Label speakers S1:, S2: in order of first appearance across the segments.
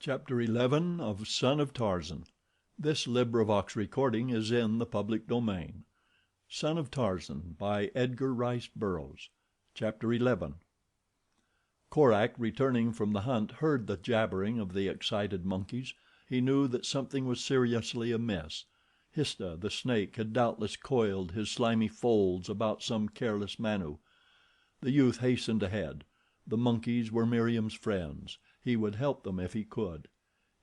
S1: Chapter 11 of Son of Tarzan. This LibriVox is in the public domain. Son of Tarzan by Edgar Rice Burroughs. Chapter 11. Korak, returning from the hunt, heard the jabbering of the excited monkeys. He knew that something was seriously amiss. Histah, the snake, had doubtless coiled his slimy folds about some careless Manu. The youth hastened ahead. The monkeys were Meriem's friends. He would help them if he could.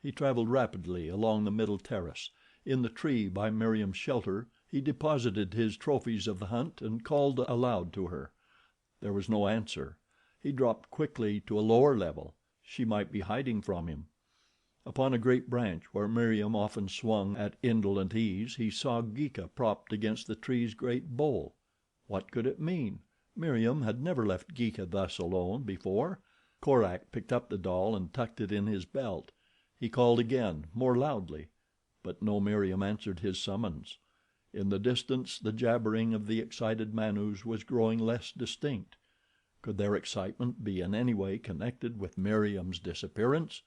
S1: He traveled rapidly along the middle terrace. In the tree by Meriem's shelter he deposited his trophies of the hunt and called aloud to her. There was no answer. He dropped quickly to a lower level. She might be hiding from him. Upon a great branch where Meriem often swung at indolent ease he saw Geeka propped against the tree's great bole. What could it mean? Meriem had never left Geeka thus alone before. Korak picked up the doll and tucked it in his belt. He called again, more loudly; but no Meriem answered his summons. In the distance the jabbering of the excited Manus was growing less distinct. Could their excitement be in any way connected with Meriem's disappearance?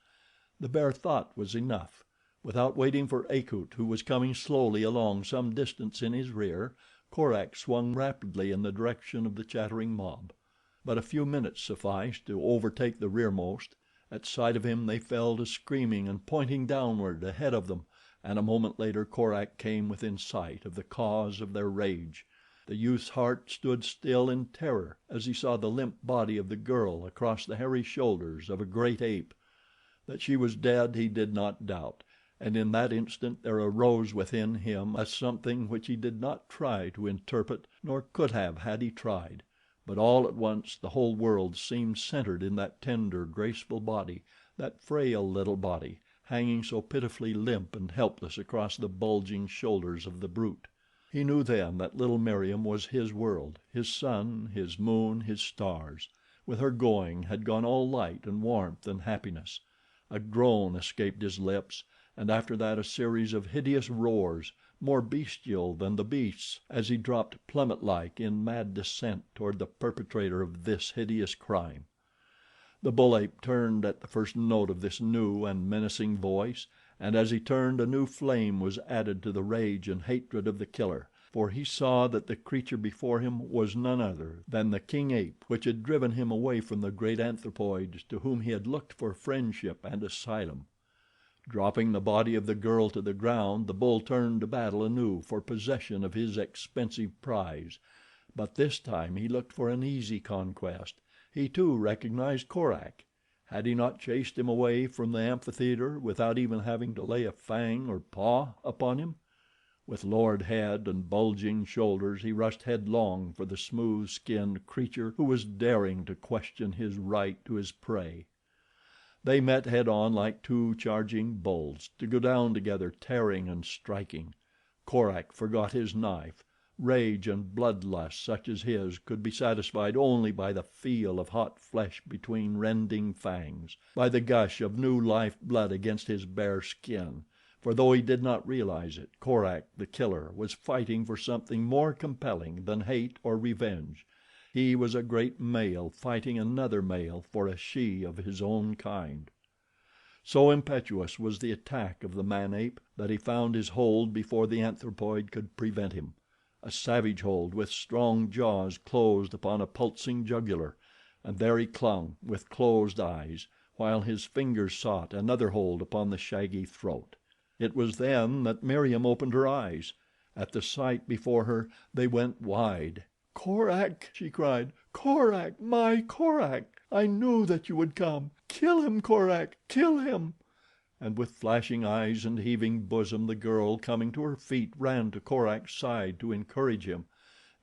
S1: The bare thought was enough. Without waiting for Akut, who was coming slowly along some distance in his rear, Korak swung rapidly in the direction of the chattering mob. But a few minutes sufficed to overtake the rearmost. At sight of him they fell to screaming and pointing downward ahead of them, and a moment later Korak came within sight of the cause of their rage. The youth's heart stood still in terror as he saw the limp body of the girl across the hairy shoulders of a great ape. That she was dead he did not doubt, and in that instant there arose within him a something which he did not try to interpret, nor could have had he tried. But all at once the whole world seemed centered in that tender, graceful body, that frail little body, hanging so pitifully limp and helpless across the bulging shoulders of the brute. He knew then that little Meriem was his world, his sun, his moon, his stars. With her going had gone all light and warmth and happiness. A groan escaped his lips, and after that a series of hideous roars, more bestial than the beasts, as he dropped plummet-like in mad descent toward the perpetrator of this hideous crime. The bull ape turned at the first note of this new and menacing voice, and as he turned a new flame was added to the rage and hatred of the killer, for he saw that the creature before him was none other than the king ape which had driven him away from the great anthropoids to whom he had looked for friendship and asylum. Dropping the body of the girl to the ground, the bull turned to battle anew for possession of his expensive prize; but this time he looked for an easy conquest. He too recognized Korak. Had he not chased him away from the amphitheater without even having to lay a fang or paw upon him? With lowered head and bulging shoulders he rushed headlong for the smooth-skinned creature who was daring to question his right to his prey. They met head on like two charging bulls, to go down together, tearing and striking. Korak forgot his knife. Rage and bloodlust such as his could be satisfied only by the feel of hot flesh between rending fangs, by the gush of new life blood against his bare skin, for though he did not realize it, Korak, the killer, was fighting for something more compelling than hate or revenge. He was a great male fighting another male for a she of his own kind. So impetuous was the attack of the man ape that he found his hold before the anthropoid could prevent him. A savage hold with strong jaws closed upon a pulsing jugular, and there he clung, with closed eyes, while his fingers sought another hold upon the shaggy throat. It was then that Meriem opened her eyes. At the sight before her they went wide. "Korak!" she cried. "Korak! My Korak! I knew that you would come. Kill him, Korak! Kill him!" And with flashing eyes and heaving bosom the girl, coming to her feet, ran to Korak's side to encourage him.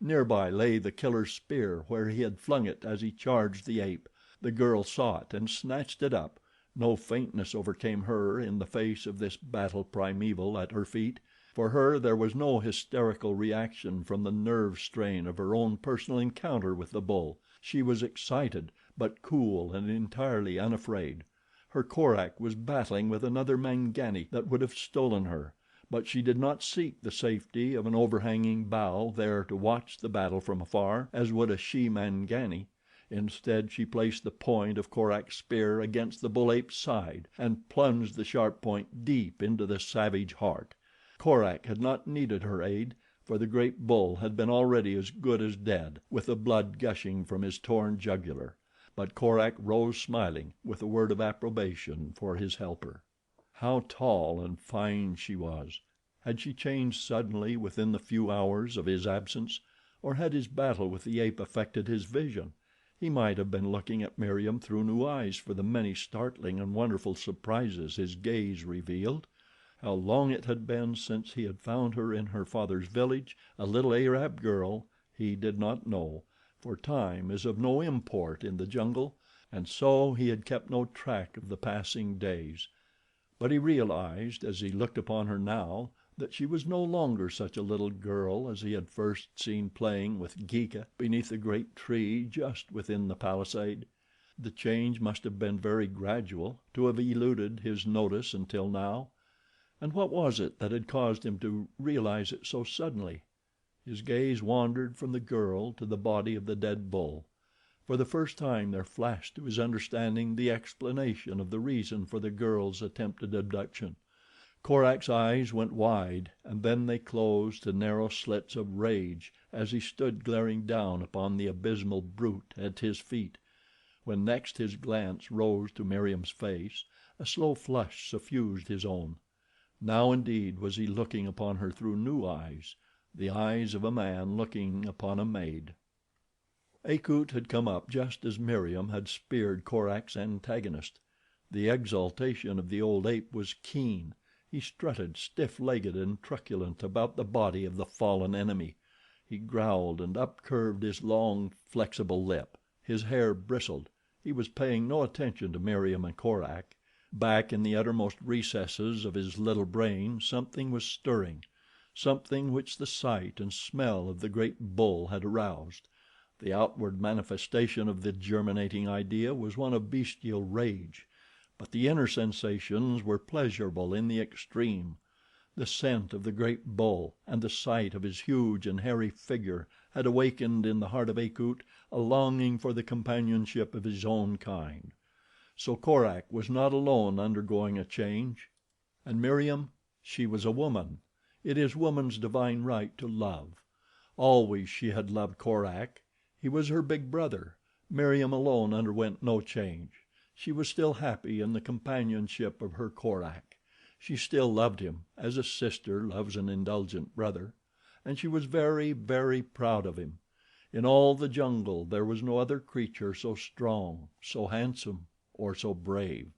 S1: Nearby lay the killer's spear where he had flung it as he charged the ape. The girl saw it and snatched it up. No faintness overcame her in the face of this battle primeval at her feet. For her there was no hysterical reaction from the nerve strain of her own personal encounter with the bull. She was excited, but cool and entirely unafraid. Her Korak was battling with another Mangani that would have stolen her; but she did not seek the safety of an overhanging bough there to watch the battle from afar, as would a she Mangani. Instead, she placed the point of Korak's spear against the bull ape's side and plunged the sharp point deep into the savage heart. Korak had not needed her aid, for the great bull had been already as good as dead, with the blood gushing from his torn jugular; but Korak rose smiling, with a word of approbation for his helper. How tall and fine she was! Had she changed suddenly within the few hours of his absence, or had his battle with the ape affected his vision? He might have been looking at Meriem through new eyes for the many startling and wonderful surprises his gaze revealed. How long it had been since he had found her in her father's village, a little Arab girl, he did not know, for time is of no import in the jungle, and so he had kept no track of the passing days. But he realized, as he looked upon her now, that she was no longer such a little girl as he had first seen playing with Geeka beneath the great tree just within the palisade. The change must have been very gradual to have eluded his notice until now. And what was it that had caused him to realize it so suddenly? His gaze wandered from the girl to the body of the dead bull. For the first time there flashed to his understanding the explanation of the reason for the girl's attempted abduction. Korak's eyes went wide, and then they closed to narrow slits of rage as he stood glaring down upon the abysmal brute at his feet. When next his glance rose to Meriem's face, a slow flush suffused his own. Now indeed was he looking upon her through new eyes, the eyes of a man looking upon a maid. Akut had come up just as Meriem had speared Korak's antagonist. The exultation of the old ape was keen. He strutted, stiff-legged and truculent, about the body of the fallen enemy. He growled and upcurved his long, flexible lip. His hair bristled. He was paying no attention to Meriem and Korak. Back in the uttermost recesses of his little brain something was stirring, something which the sight and smell of the great bull had aroused. The outward manifestation of the germinating idea was one of bestial rage, but the inner sensations were pleasurable in the extreme. The scent of the great bull and the sight of his huge and hairy figure had awakened in the heart of Akut a longing for the companionship of his own kind. So Korak was not alone undergoing a change. And Meriem, she was a woman. It is woman's divine right to love. Always she had loved Korak. He was her big brother. Meriem alone underwent no change. She was still happy in the companionship of her Korak. She still loved him, as a sister loves an indulgent brother, and she was very, very proud of him. In all the jungle there was no other creature so strong, so handsome, or so brave.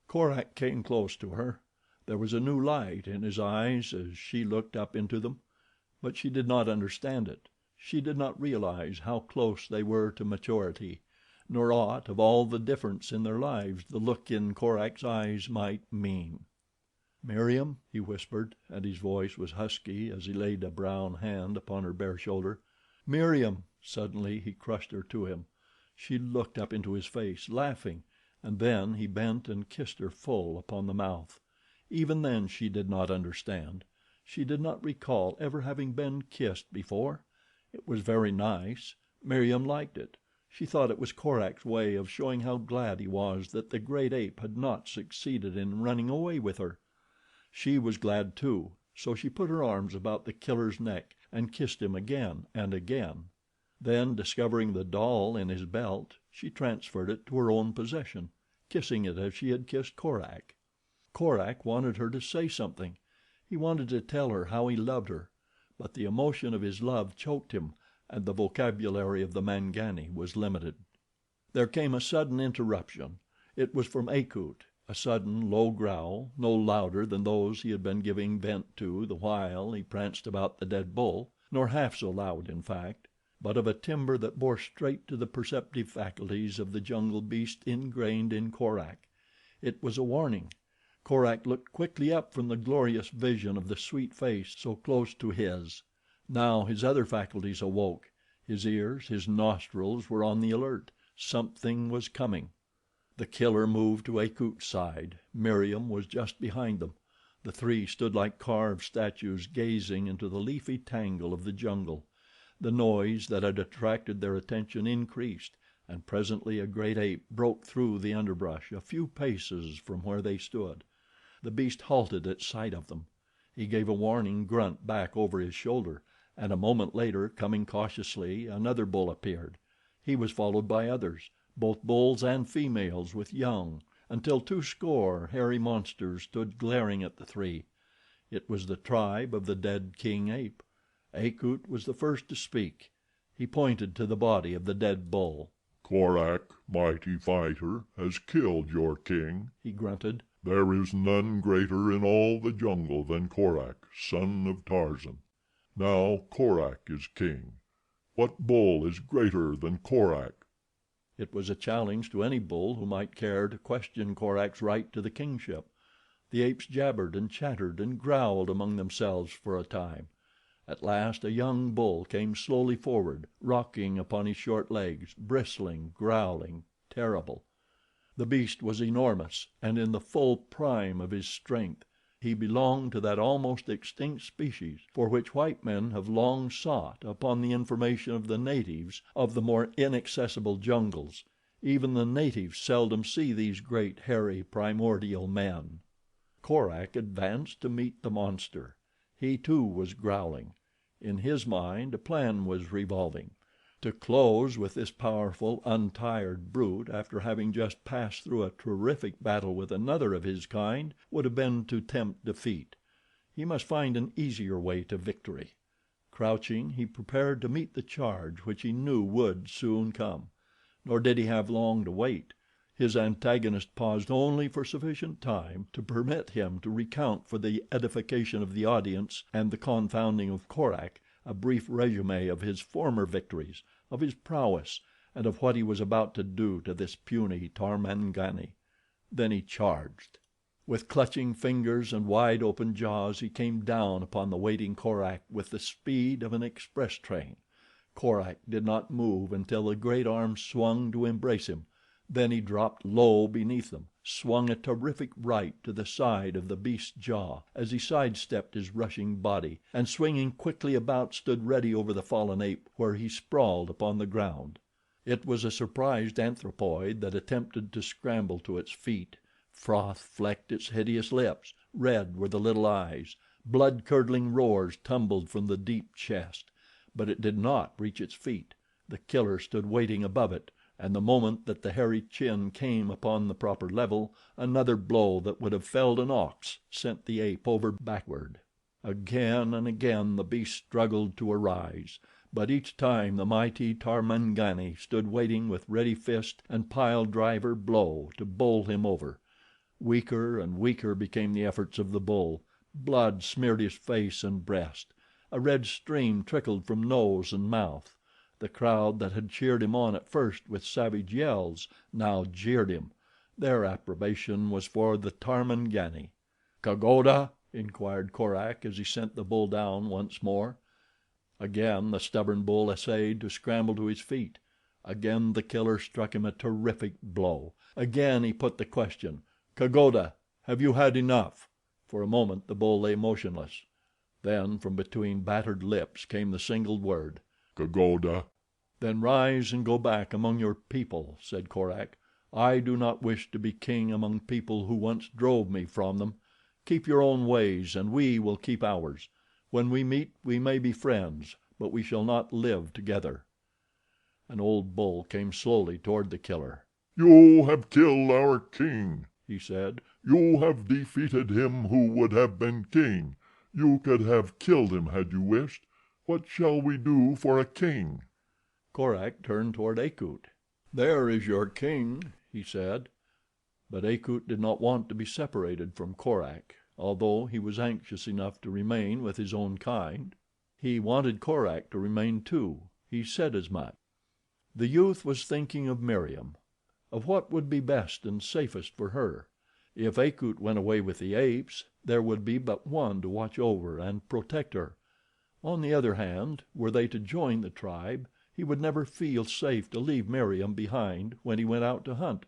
S1: Korak came close to her. There was a new light in his eyes as she looked up into them, but she did not understand it. She did not realize how close they were to maturity, nor aught of all the difference in their lives the look in Korak's eyes might mean. "Meriem," he whispered, and his voice was husky as he laid a brown hand upon her bare shoulder. "Meriem!" Suddenly he crushed her to him. She looked up into his face, laughing, and then he bent and kissed her full upon the mouth. Even then she did not understand. She did not recall ever having been kissed before. It was very nice. Meriem liked it. She thought it was Korak's way of showing how glad he was that the great ape had not succeeded in running away with her. She was glad too, so she put her arms about the killer's neck and kissed him again and again. Then, discovering the doll in his belt, she transferred it to her own possession, kissing it as she had kissed Korak. Korak wanted her to say something. He wanted to tell her how he loved her, but the emotion of his love choked him, and the vocabulary of the Mangani was limited. There came a sudden interruption. It was from Akut, a sudden, low growl, no louder than those he had been giving vent to the while he pranced about the dead bull, nor half so loud, in fact, but of a timbre that bore straight to the perceptive faculties of the jungle beast ingrained in Korak. It was a warning. Korak looked quickly up from the glorious vision of the sweet face so close to his. Now his other faculties awoke. His ears, his nostrils were on the alert. Something was coming. The killer moved to Akut's side. Meriem was just behind them. The three stood like carved statues gazing into the leafy tangle of the jungle. The noise that had attracted their attention increased. and presently a great ape broke through the underbrush a few paces from where they stood. The beast halted at sight of them. He gave a warning grunt back over his shoulder, and a moment later, coming cautiously, another bull appeared. He was followed by others, both bulls and females with young, until 20 hairy monsters stood glaring at the three. It was the tribe of the dead king ape. Akut was the first to speak. He pointed to the body of the dead bull.
S2: "Korak, mighty fighter, has killed your king," he grunted. "There is none greater in all the jungle than Korak, son of Tarzan. Now Korak is king. What bull is greater than Korak?"
S1: It was a challenge to any bull who might care to question Korak's right to the kingship. The apes jabbered and chattered and growled among themselves for a time. At last a young bull came slowly forward, rocking upon his short legs, bristling, growling, terrible. The beast was enormous and in the full prime of his strength. He belonged to that almost extinct species for which white men have long sought upon the information of the natives of the more inaccessible jungles. Even the natives seldom see these great, hairy, primordial men. Korak advanced to meet the monster. He, too, was growling. In his mind a plan was revolving. To close with this powerful, untired brute after having just passed through a terrific battle with another of his kind would have been to tempt defeat. He must find an easier way to victory. Crouching, he prepared to meet the charge which he knew would soon come. Nor did he have long to wait. His antagonist paused only for sufficient time to permit him to recount for the edification of the audience and the confounding of Korak a brief resume of his former victories, of his prowess, and of what he was about to do to this puny Tarmangani. Then he charged. With clutching fingers and wide open jaws he came down upon the waiting Korak with the speed of an express train. Korak did not move until the great arms swung to embrace him. Then he dropped low beneath them, swung a terrific right to the side of the beast's jaw as he sidestepped his rushing body, and swinging quickly about stood ready over the fallen ape where he sprawled upon the ground. It was a surprised anthropoid that attempted to scramble to its feet. Froth flecked its hideous lips, red were the little eyes, blood-curdling roars tumbled from the deep chest; but it did not reach its feet. The killer stood waiting above it, and the moment that the hairy chin came upon the proper level, another blow that would have felled an ox sent the ape over backward. Again and again the beast struggled to arise, but each time the mighty Tarmangani stood waiting with ready fist and pile driver blow to bowl him over. Weaker and weaker became the efforts of the bull. Blood smeared his face and breast. A red stream trickled from nose and mouth. The crowd that had cheered him on at first with savage yells now jeered him. Their approbation was for the Tarmangani. "Kagoda?" inquired Korak as he sent the bull down once more. Again the stubborn bull essayed to scramble to his feet. Again the killer struck him a terrific blow. Again he put the question: "Kagoda, have you had enough?" For a moment the bull lay motionless. Then from between battered lips came the single word:
S2: "Kagoda."
S1: "Then rise and go back among your people," said Korak. "I do not wish to be king among people who once drove me from them. Keep your own ways and we will keep ours. When we meet we may be friends, but we shall not live together." An old bull came slowly toward the killer.
S2: "You have killed our king," he said. "You have defeated him who would have been king. You could have killed him had you wished. What shall we do for a king?"
S1: Korak turned toward Akut. "There is your king," he said. But Akut did not want to be separated from Korak, although he was anxious enough to remain with his own kind. He wanted Korak to remain too. He said as much. The youth was thinking of Meriem, of what would be best and safest for her. If Akut went away with the apes, there would be but one to watch over and protect her. On the other hand, were they to join the tribe, he would never feel safe to leave Meriem behind when he went out to hunt,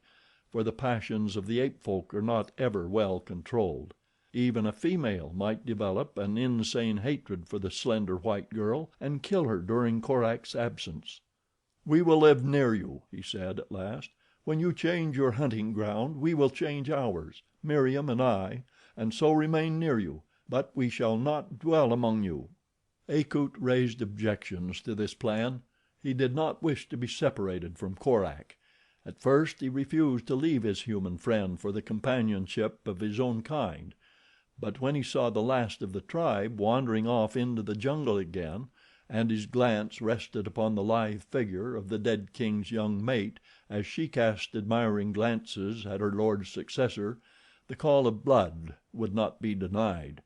S1: for the passions of the ape folk are not ever well controlled. Even a female might develop an insane hatred for the slender white girl and kill her during Korak's absence. "We will live near you," he said at last. "When you change your hunting ground we will change ours, Meriem and I, and so remain near you; but we shall not dwell among you." Akut raised objections to this plan. He did not wish to be separated from Korak. At first he refused to leave his human friend for the companionship of his own kind; but when he saw the last of the tribe wandering off into the jungle again, and his glance rested upon the lithe figure of the dead king's young mate as she cast admiring glances at her lord's successor, the call of blood would not be denied.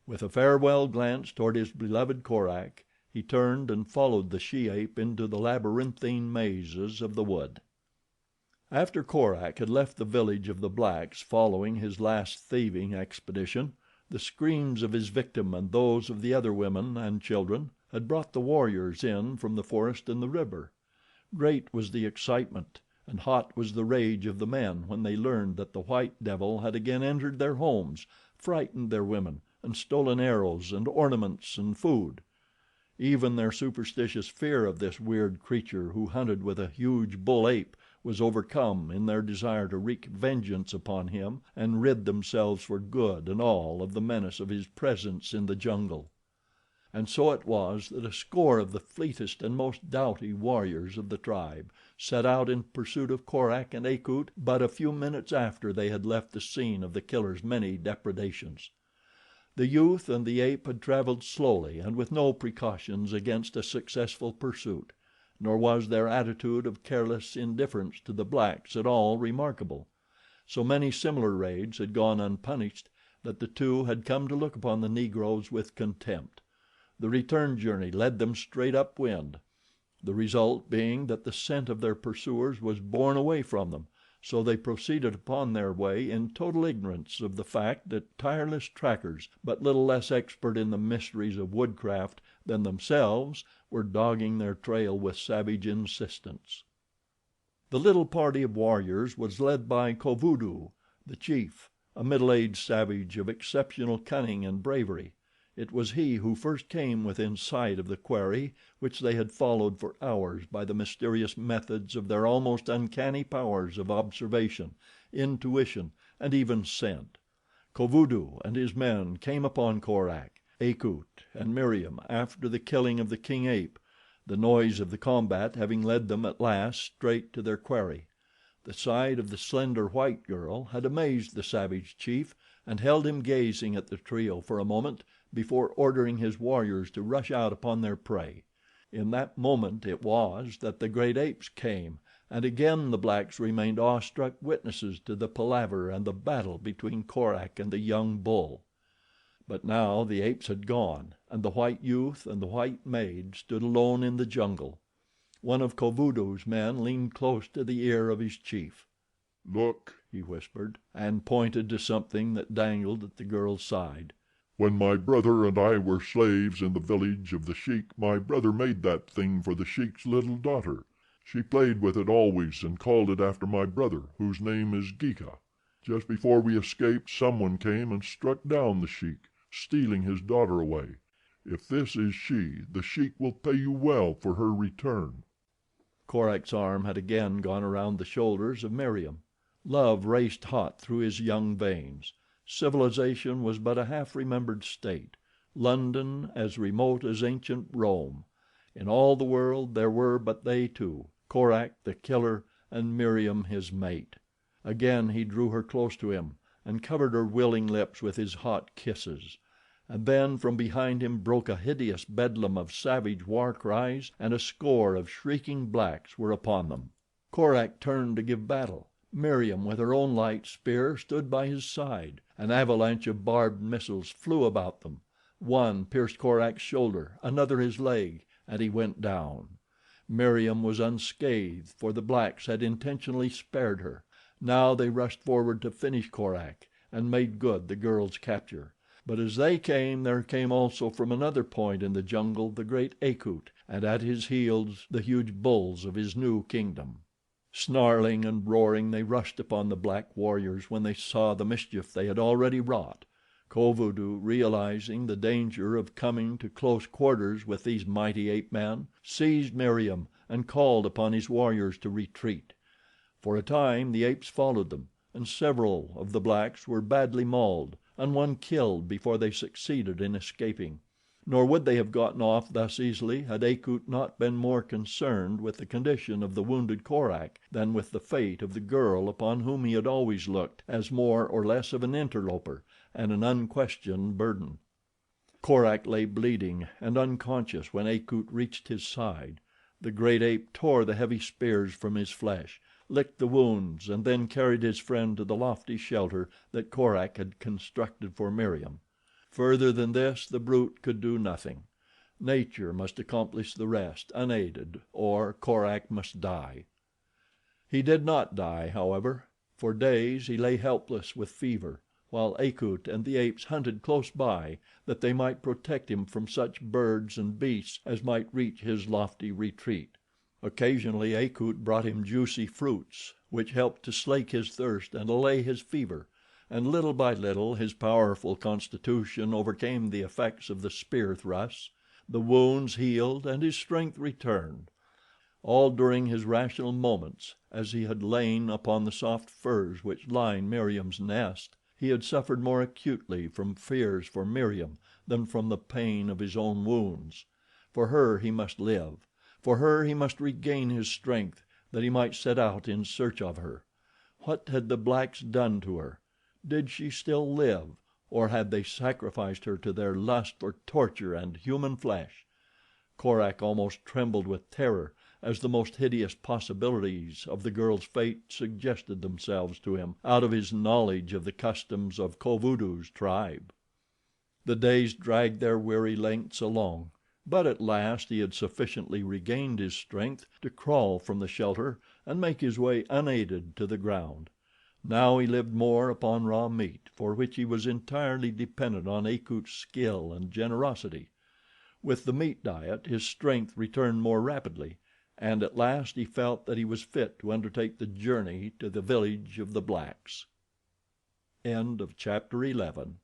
S1: With a farewell glance toward his beloved Korak, he turned and followed the she ape into the labyrinthine mazes of the wood. After Korak had left the village of the blacks following his last thieving expedition, the screams of his victim and those of the other women and children had brought the warriors in from the forest and the river. Great was the excitement and hot was the rage of the men when they learned that the white devil had again entered their homes, frightened their women, and stolen arrows and ornaments and food. Even their superstitious fear of this weird creature who hunted with a huge bull ape was overcome in their desire to wreak vengeance upon him and rid themselves for good and all of the menace of his presence in the jungle. And so it was that a score of the fleetest and most doughty warriors of the tribe set out in pursuit of Korak and Akut but a few minutes after they had left the scene of the killer's many depredations. The youth and the ape had traveled slowly and with no precautions against a successful pursuit, nor was their attitude of careless indifference to the blacks at all remarkable. So many similar raids had gone unpunished that the two had come to look upon the Negroes with contempt. The return journey led them straight upwind, the result being that the scent of their pursuers was borne away from them, so they proceeded upon their way in total ignorance of the fact that tireless trackers, but little less expert in the mysteries of woodcraft than themselves, were dogging their trail with savage insistence. The little party of warriors was led by Kovudoo, the chief, a middle-aged savage of exceptional cunning and bravery. It was he who first came within sight of the quarry which they had followed for hours by the mysterious methods of their almost uncanny powers of observation, intuition, and even scent. Kovudoo and his men came upon Korak, Akut, and Meriem after the killing of the king ape, the noise of the combat having led them at last straight to their quarry. The sight of the slender white girl had amazed the savage chief and held him gazing at the trio for a moment before ordering his warriors to rush out upon their prey. In that moment it was that the great apes came, and again the blacks remained awestruck witnesses to the palaver and the battle between Korak and the young bull. But now the apes had gone, and the white youth and the white maid stood alone in the jungle. One of Kovudoo's men leaned close to the ear of his chief.
S2: "Look," he whispered,
S1: and pointed to something that dangled at the girl's side.
S2: "When my brother and I were slaves in the village of the Sheik, my brother made that thing for the Sheik's little daughter. She played with it always and called it after my brother, whose name is Geeka. Just before we escaped, someone came and struck down the Sheik, stealing his daughter away. If this is she, the Sheik will pay you well for her return."
S1: Korak's arm had again gone around the shoulders of Meriem. Love raced hot through his young veins. Civilization was but a half-remembered state, London as remote as ancient Rome. In all the world there were but they two, Korak the killer and Meriem his mate. Again he drew her close to him and covered her willing lips with his hot kisses. And then from behind him broke a hideous bedlam of savage war cries, and a score of shrieking blacks were upon them. Korak turned to give battle. Meriem with her own light spear stood by his side. An avalanche of barbed missiles flew about them. One pierced Korak's shoulder, another his leg, and he went down. Meriem was unscathed, for the blacks had intentionally spared her. Now they rushed forward to finish Korak and made good the girl's capture. But as they came, there came also from another point in the jungle the great Akut, and at his heels the huge bulls of his new kingdom. Snarling and roaring they rushed upon the black warriors when they saw the mischief they had already wrought. Kovudoo, realizing the danger of coming to close quarters with these mighty ape men, seized Meriem and called upon his warriors to retreat. For a time the apes followed them, and several of the blacks were badly mauled and one killed before they succeeded in escaping. Nor would they have gotten off thus easily had Akut not been more concerned with the condition of the wounded Korak than with the fate of the girl upon whom he had always looked as more or less of an interloper and an unquestioned burden. Korak lay bleeding and unconscious when Akut reached his side. The great ape tore the heavy spears from his flesh, licked the wounds and then carried his friend to the lofty shelter that Korak had constructed for Meriem. Further than this the brute could do nothing. Nature must accomplish the rest unaided, or Korak must die. He did not die, however. For days he lay helpless with fever, while Akut and the apes hunted close by that they might protect him from such birds and beasts as might reach his lofty retreat. Occasionally Akut brought him juicy fruits, which helped to slake his thirst and allay his fever, and little by little his powerful constitution overcame the effects of the spear thrusts. The wounds healed and his strength returned. All during his rational moments, as he had lain upon the soft furs which lined Meriem's nest, he had suffered more acutely from fears for Meriem than from the pain of his own wounds. For her he must live. For her he must regain his strength that he might set out in search of her. What had the blacks done to her? Did she still live, or had they sacrificed her to their lust for torture and human flesh? Korak almost trembled with terror as the most hideous possibilities of the girl's fate suggested themselves to him out of his knowledge of the customs of Kovudoo's tribe. The days dragged their weary lengths along, but at last he had sufficiently regained his strength to crawl from the shelter and make his way unaided to the ground. Now he lived more upon raw meat, for which he was entirely dependent on Akut's skill and generosity. With the meat diet his strength returned more rapidly, and at last he felt that he was fit to undertake the journey to the village of the blacks. Chapter 12